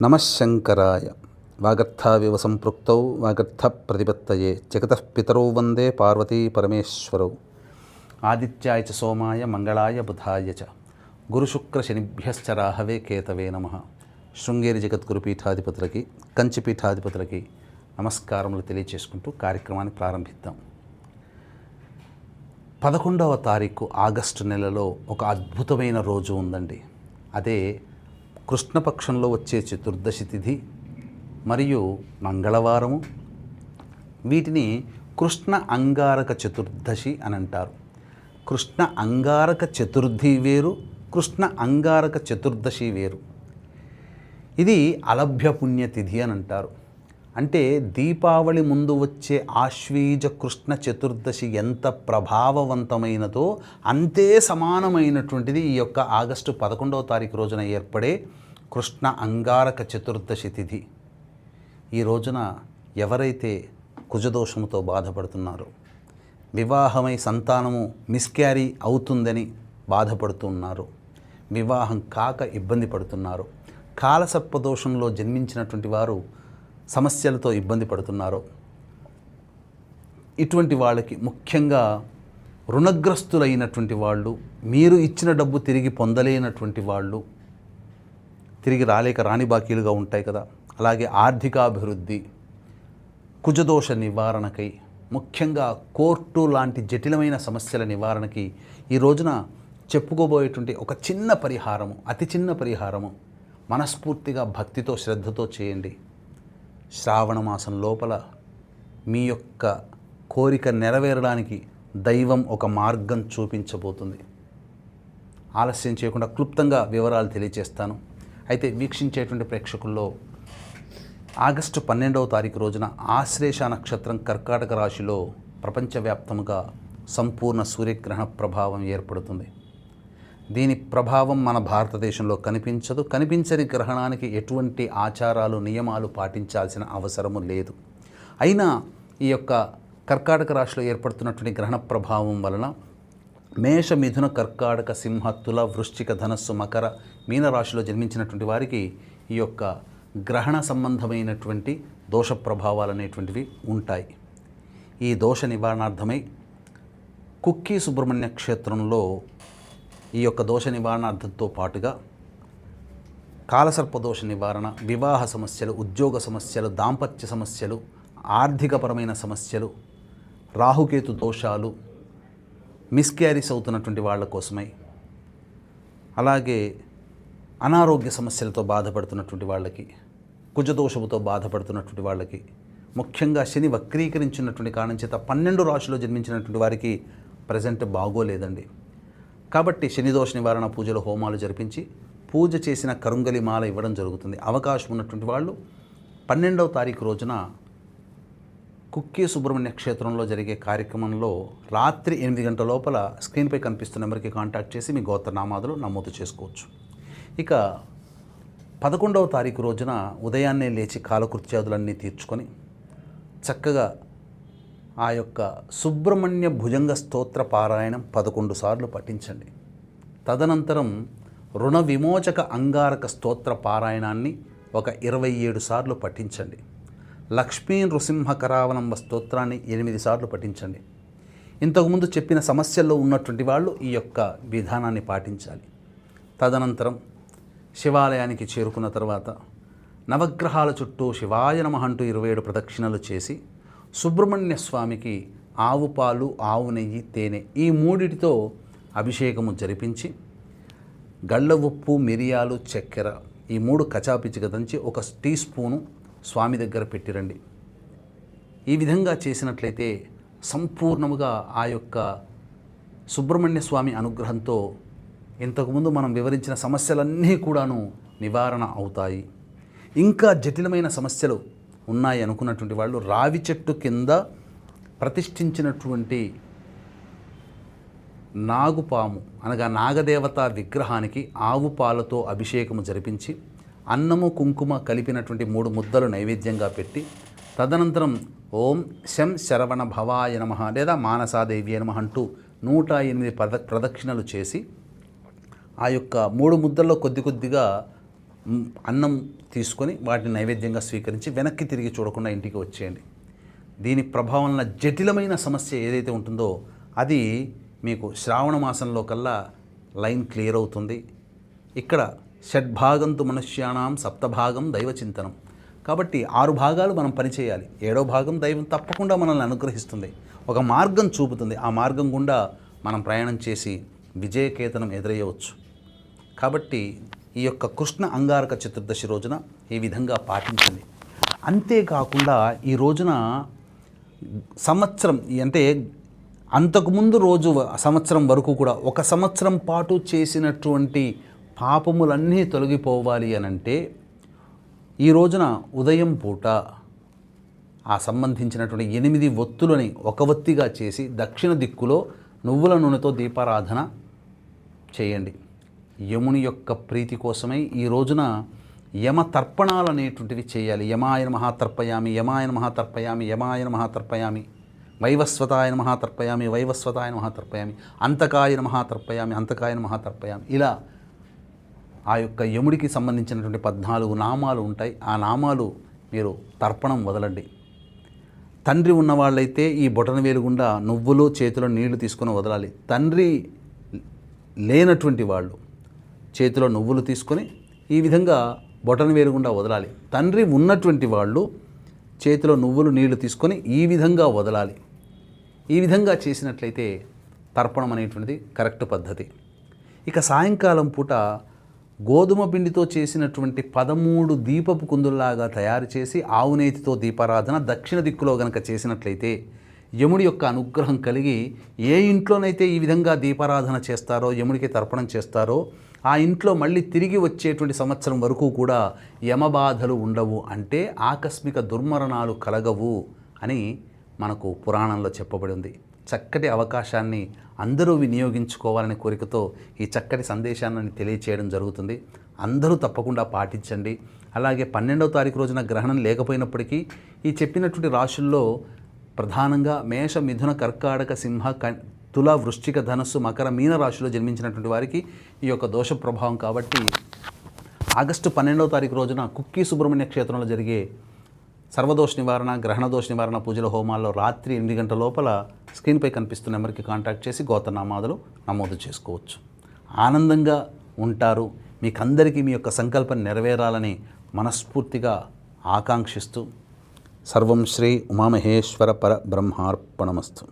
నమఃశంకరాయ వాగర్థావివ సంపృక్తౌ వాగర్థ ప్రతిపత్తయే జగతః పితరౌ వందే పార్వతీ పరమేశ్వరౌ ఆదిత్యాయ చ సోమాయ మంగళాయ బుధాయ చ గురుశుక్రశనిభ్యశ్చ రాహవే కేతవే నమః. శృంగేరి జగద్గురు పీఠాధిపతులకి కంచి పీఠాధిపతులకి నమస్కారములు తెలియచేసుకుంటూ కార్యక్రమాన్ని ప్రారంభిద్దాం. 11వ తారీఖు ఆగస్టు నెలలో ఒక అద్భుతమైన రోజు ఉందండి. అదే కృష్ణపక్షంలో వచ్చే చతుర్దశి తిథి మరియు మంగళవారము. వీటిని కృష్ణ అంగారక చతుర్దశి అని అంటారు. కృష్ణ అంగారక చతుర్థి వేరు, కృష్ణ అంగారక చతుర్దశి వేరు. ఇది అలభ్య పుణ్యతిథి అని అంటారు. అంటే దీపావళి ముందు వచ్చే ఆశ్వీజ కృష్ణ చతుర్దశి ఎంత ప్రభావవంతమైనదో అంతే సమానమైనటువంటిది ఈ యొక్క ఆగస్టు 11వ తారీఖు రోజున ఏర్పడే కృష్ణ అంగారక చతుర్దశి తిథి. ఈ రోజున ఎవరైతే కుజదోషముతో బాధపడుతున్నారో, వివాహమై సంతానము మిస్క్యారీ అవుతుందని బాధపడుతున్నారో, వివాహం కాక ఇబ్బంది పడుతున్నారో, కాలసర్పదోషంలో జన్మించినటువంటి వారు సమస్యలతో ఇబ్బంది పడుతున్నారో, ఇటువంటి వాళ్ళకి ముఖ్యంగా రుణగ్రస్తులైనటువంటి వాళ్ళు, మీరు ఇచ్చిన డబ్బు తిరిగి పొందలేనటువంటి వాళ్ళు, తిరిగి రాని బాకీలుగా ఉంటాయి కదా, అలాగే ఆర్థికాభివృద్ధి, కుజదోష నివారణకై, ముఖ్యంగా కోర్టు లాంటి జటిలమైన సమస్యల నివారణకి ఈ రోజున చెప్పుకోబోయేటువంటి ఒక చిన్న పరిహారము, అతి చిన్న పరిహారము మనస్ఫూర్తిగా భక్తితో శ్రద్ధతో చేయండి. శ్రావణ మాసం లోపల మీ యొక్క కోరిక నెరవేరడానికి దైవం ఒక మార్గం చూపించబోతుంది. ఆలస్యం చేయకుండా క్లుప్తంగా వివరాలు తెలియజేస్తాను. అయితే వీక్షించేటువంటి ప్రేక్షకుల్లో ఆగస్టు 12వ తారీఖు రోజున ఆశ్లేష నక్షత్రం కర్కాటక రాశిలో ప్రపంచవ్యాప్తంగా సంపూర్ణ సూర్యగ్రహణ ప్రభావం ఏర్పడుతుంది. దీని ప్రభావం మన భారతదేశంలో కనిపించదు. కనిపించని గ్రహణానికి ఎటువంటి ఆచారాలు నియమాలు పాటించాల్సిన అవసరము లేదు. అయినా ఈ యొక్క కర్కాటక రాశిలో ఏర్పడుతున్నటువంటి గ్రహణ ప్రభావం వలన మేష, మిథున, కర్కాటక, సింహ, తుల, వృశ్చిక, ధనస్సు, మకర, మీన రాశిలో జన్మించినటువంటి వారికి ఈ యొక్క గ్రహణ సంబంధమైనటువంటి దోష ప్రభావాలు అనేటువంటివి ఉంటాయి. ఈ దోష నివారణార్థమై కుక్కి సుబ్రహ్మణ్య క్షేత్రంలో ఈ యొక్క దోష నివారణార్థంతో పాటుగా కాలసర్పదోష నివారణ, వివాహ సమస్యలు, ఉద్యోగ సమస్యలు, దాంపత్య సమస్యలు, ఆర్థికపరమైన సమస్యలు, రాహుకేతు దోషాలు, మిస్క్యారీస్ అవుతున్నటువంటి వాళ్ళ కోసమై, అలాగే అనారోగ్య సమస్యలతో బాధపడుతున్నటువంటి వాళ్ళకి, కుజదోషముతో బాధపడుతున్నటువంటి వాళ్ళకి, ముఖ్యంగా శని వక్రీకరించినటువంటి కారణం చేత 12 రాశిలో జన్మించినటువంటి వారికి ప్రజెంట్ బాగోలేదండి. కాబట్టి శనిదోష నివారణ పూజలు, హోమాలు జరిపించి పూజ చేసిన కరుంగలి మాల ఇవ్వడం జరుగుతుంది. అవకాశం ఉన్నటువంటి వాళ్ళు 12వ తారీఖు రోజున కుక్కి సుబ్రహ్మణ్య క్షేత్రంలో జరిగే కార్యక్రమంలో రాత్రి 8 గంటల లోపల స్క్రీన్పై కనిపిస్తున్న నెంబర్కి కాంటాక్ట్ చేసి మీ గోత్రనామాదులు నమోదు చేసుకోవచ్చు. ఇక 11వ తారీఖు రోజున ఉదయాన్నే లేచి కాలకృత్యాదులన్నీ తీర్చుకొని చక్కగా ఆ యొక్క సుబ్రహ్మణ్య భుజంగ స్తోత్ర పారాయణం 11 సార్లు పఠించండి. తదనంతరం రుణ విమోచక అంగారక స్తోత్ర పారాయణాన్ని ఒక 27 సార్లు పఠించండి. లక్ష్మీ నృసింహ కరావలంబ స్తోత్రాన్ని 8 సార్లు పఠించండి. ఇంతకుముందు చెప్పిన సమస్యల్లో ఉన్నటువంటి వాళ్ళు ఈ యొక్క విధానాన్ని పాటించాలి. తదనంతరం శివాలయానికి చేరుకున్న తర్వాత నవగ్రహాల చుట్టూ శివాయ నమః అంటూ 27 ప్రదక్షిణలు చేసి సుబ్రహ్మణ్య స్వామికి ఆవు పాలు, ఆవు నెయ్యి, తేనె ఈ మూడిటితో అభిషేకము జరిపించి గళ్ళ ఉప్పు, మిరియాలు, చక్కెర ఈ 3 కచాపిచ్చిగా దంచి 1 టీ స్పూను స్వామి దగ్గర పెట్టిరండి. ఈ విధంగా చేసినట్లయితే సంపూర్ణముగా ఆ యొక్క సుబ్రహ్మణ్య స్వామి అనుగ్రహంతో ఇంతకుముందు మనం వివరించిన సమస్యలన్నీ కూడాను నివారణ అవుతాయి. ఇంకా జటిలమైన సమస్యలు ఉన్నాయి అనుకున్నటువంటి వాళ్ళు రావి చెట్టు కింద ప్రతిష్ఠించినటువంటి నాగుపాము అనగా నాగదేవత విగ్రహానికి ఆవు పాలతో అభిషేకము జరిపించి అన్నము, కుంకుమ కలిపినటువంటి 3 ముద్దలు నైవేద్యంగా పెట్టి తదనంతరం ఓం శం శరవణ భవాయ నమః లేదా మానసాదేవి నమః అంటూ 108 ప్రదక్షిణలు చేసి ఆ యొక్క 3 ముద్దల్లో కొద్దిగా అన్నం తీసుకొని వాటిని నైవేద్యంగా స్వీకరించి వెనక్కి తిరిగి చూడకుండా ఇంటికి వచ్చేయండి. దీని ప్రభావంలో జటిలమైన సమస్య ఏదైతే ఉంటుందో అది మీకు శ్రావణ మాసంలో కల్లా లైన్ క్లియర్ అవుతుంది. ఇక్కడ షడ్భాగంతు మనుష్యానాం సప్తభాగం దైవచింతనం. కాబట్టి 6 భాగాలు మనం పనిచేయాలి. 7వ భాగం దైవం తప్పకుండా మనల్ని అనుగ్రహిస్తుంది, ఒక మార్గం చూపుతుంది. ఆ మార్గం గుండా మనం ప్రయాణం చేసి విజయకేతనం ఎదురయ్యవచ్చు. కాబట్టి ఈ యొక్క కృష్ణ అంగారక చతుర్దశి రోజున ఈ విధంగా పాటించండి. అంతేకాకుండా ఈ రోజున సంవత్సరం అంటే అంతకుముందు రోజు సంవత్సరం వరకు కూడా 1 సంవత్సరం పాటు చేసినటువంటి పాపములన్నీ తొలగిపోవాలి అనంటే ఈ రోజున ఉదయం పూట ఆ సంబంధించినటువంటి 8 ఒత్తులని ఒక ఒత్తిగా చేసి దక్షిణ దిక్కులో నువ్వుల నూనెతో దీపారాధన చేయండి. యముని యొక్క ప్రీతి కోసమై ఈ రోజున యమ తర్పణాలు అనేటువంటివి చేయాలి. యమాయ నమః తర్పయామి, యమాయ నమః తర్పయామి, యమాయ నమః తర్పయామి, వైవస్వతాయ నమః తర్పయామి, వైవస్వతాయ నమః తర్పయామి, అంతకాయ నమః తర్పయామి, అంతకాయ నమః తర్పయామి. ఇలా ఆ యొక్క యముడికి సంబంధించినటువంటి 14 నామాలు ఉంటాయి. ఆ నామాలు మీరు తర్పణం వదలండి. తండ్రి ఉన్నవాళ్ళైతే ఈ బొటనవేలు గుండా నువ్వులు చేతిలో నీళ్లు తీసుకొని వదలాలి. తండ్రి లేనటువంటి వాళ్ళు చేతిలో నువ్వులు తీసుకొని ఈ విధంగా బొటనవేలు గుండా వదలాలి. తండ్రి ఉన్నటువంటి వాళ్ళు చేతిలో నువ్వులు నీళ్లు తీసుకొని ఈ విధంగా వదలాలి. ఈ విధంగా చేసినట్లయితే తర్పణం అనేటువంటిది కరెక్ట్ పద్ధతి. ఇక సాయంకాలం పూట గోధుమ పిండితో చేసినటువంటి 13 దీపపు కుందుల్లాగా తయారు చేసి ఆవు నేతితో దీపారాధన దక్షిణ దిక్కులో గనక చేసినట్లయితే యముడి యొక్క అనుగ్రహం కలిగి ఏ ఇంట్లోనైతే ఈ విధంగా దీపారాధన చేస్తారో, యముడికి తర్పణం చేస్తారో ఆ ఇంట్లో మళ్ళీ తిరిగి వచ్చేటువంటి సంవత్సరం వరకు కూడా యమబాధలు ఉండవు, అంటే ఆకస్మిక దుర్మరణాలు కలగవు అని మనకు పురాణంలో చెప్పబడి ఉంది. చక్కటి అవకాశాన్ని అందరూ వినియోగించుకోవాలనే కోరికతో ఈ చక్కటి సందేశాన్ని తెలియచేయడం జరుగుతుంది. అందరూ తప్పకుండా పాటించండి. అలాగే 12వ తారీఖు రోజున గ్రహణం లేకపోయినప్పటికీ ఈ చెప్పినటువంటి రాశుల్లో ప్రధానంగా మేష, మిథున, కర్కాటక, సింహ, తుల, వృశ్చిక, ధనస్సు, మకర, మీన రాశిలో జన్మించినటువంటి వారికి ఈ యొక్క దోష ప్రభావం కాబట్టి ఆగస్టు 12వ తారీఖు రోజున కుక్కీ సుబ్రహ్మణ్య క్షేత్రంలో జరిగే సర్వదోష నివారణ, గ్రహణ దోష నివారణ పూజల హోమాల్లో రాత్రి 8 గంటల లోపల స్క్రీన్పై కనిపిస్తున్న నెంబర్కి కాంటాక్ట్ చేసి గోత్రనామాదులు నమోదు చేసుకోవచ్చు. ఆనందంగా ఉంటారు. మీకందరికీ మీ యొక్క సంకల్పం నెరవేరాలని మనస్ఫూర్తిగా ఆకాంక్షిస్తూ సర్వం శ్రీ ఉమామహేశ్వర పర బ్రహ్మార్పణమస్తు.